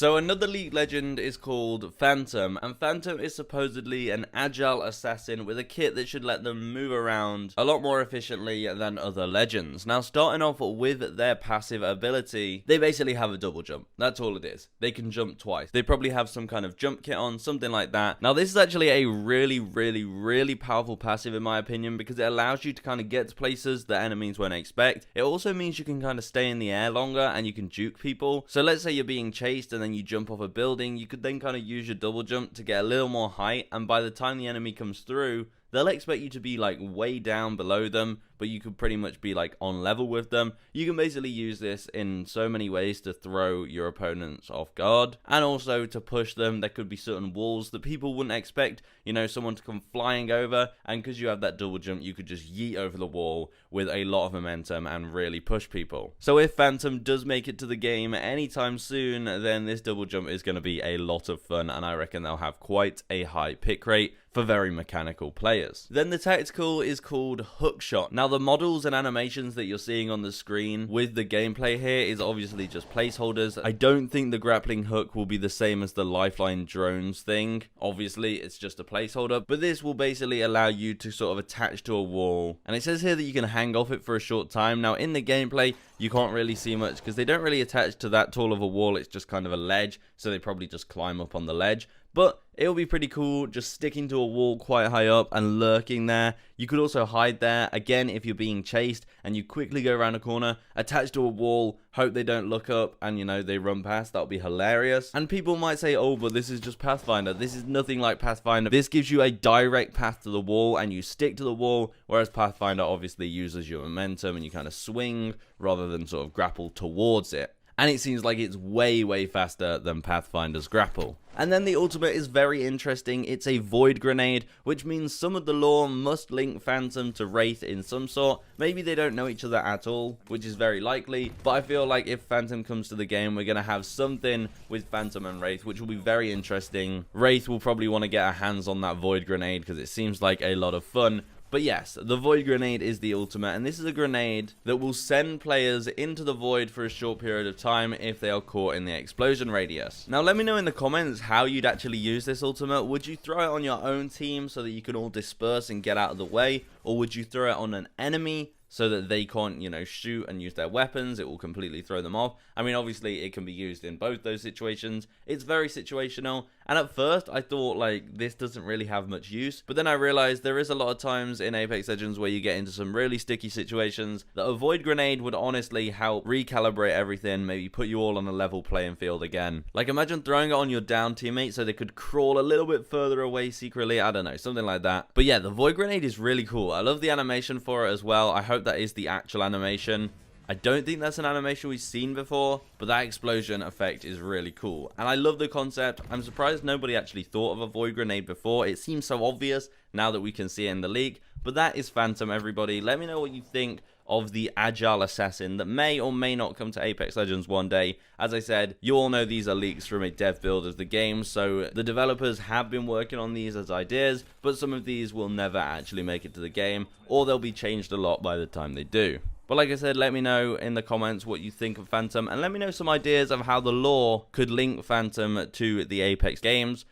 So another League legend is called Phantom, and Phantom is supposedly an agile assassin with a kit that should let them move around a lot more efficiently than other legends. Now, starting off with their passive ability, they basically have a double jump. That's all it is. They can jump twice. They probably have some kind of jump kit on, something like that. Now, this is actually a really powerful passive in my opinion, because it allows you to kind of get to places that enemies won't expect. It also means you can kind of stay in the air longer and you can juke people. So let's say you're being chased and then you jump off a building, you could then kind of use your double jump to get a little more height, and by the time the enemy comes through, they'll expect you to be like way down below them, but you could pretty much be like on level with them. You can basically use this in so many ways to throw your opponents off guard, and also to push them. There could be certain walls that people wouldn't expect, you know, someone to come flying over, and because you have that double jump, you could just yeet over the wall with a lot of momentum and really push people. So if Phantom does make it to the game anytime soon, then this double jump is going to be a lot of fun, and I reckon they'll have quite a high pick rate for very mechanical players. Then the tactical is called Hookshot. Now, the models and animations that you're seeing on the screen with the gameplay here is obviously just placeholders. I don't think the grappling hook will be the same as the lifeline drones thing. Obviously, it's just a placeholder, but this will basically allow you to sort of attach to a wall. And it says here that you can hang off it for a short time. Now, in the gameplay, you can't really see much because they don't really attach to that tall of a wall. It's just kind of a ledge, so they probably just climb up on the ledge. But it'll be pretty cool just sticking to a wall quite high up and lurking there. You could also hide there, again, if you're being chased and you quickly go around a corner, attach to a wall, hope they don't look up and, you know, they run past. That'll be hilarious. And people might say, oh, but this is just Pathfinder. This is nothing like Pathfinder. This gives you a direct path to the wall and you stick to the wall, whereas Pathfinder obviously uses your momentum and you kind of swing rather than sort of grapple towards it. And it seems like it's way faster than Pathfinder's grapple. And then the ultimate is very interesting. It's a void grenade, which means some of the lore must link Phantom to Wraith in some sort. Maybe they don't know each other at all, which is very likely, but I feel like if Phantom comes to the game, we're going to have something with Phantom and Wraith, which will be very interesting. Wraith will probably want to get her hands on that void grenade because it seems like a lot of fun. But yes, the Void Grenade is the ultimate, and this is a grenade that will send players into the Void for a short period of time if they are caught in the explosion radius. Now, let me know in the comments how you'd actually use this ultimate. Would you throw it on your own team so that you can all disperse and get out of the way? Or would you throw it on an enemy so that they can't, you know, shoot and use their weapons? It will completely throw them off. I mean, obviously, it can be used in both those situations. It's very situational. And at first, I thought, like, this doesn't really have much use. But then I realized there is a lot of times in Apex Legends where you get into some really sticky situations that a Void Grenade would honestly help recalibrate everything, maybe put you all on a level playing field again. Like, imagine throwing it on your down teammate so they could crawl a little bit further away secretly. I don't know, something like that. But yeah, the Void Grenade is really cool. I love the animation for it as well. I hope that is the actual animation. I don't think that's an animation we've seen before, but that explosion effect is really cool. And I love the concept. I'm surprised nobody actually thought of a Void Grenade before. It seems so obvious now that we can see it in the league. But that is Phantom, everybody. Let me know what you think of the agile assassin that may or may not come to Apex Legends one day. As I said, you all know these are leaks from a dev build of the game, so the developers have been working on these as ideas, but some of these will never actually make it to the game, or they'll be changed a lot by the time they do. But like I said, let me know in the comments what you think of Phantom, and let me know some ideas of how the lore could link Phantom to the Apex games.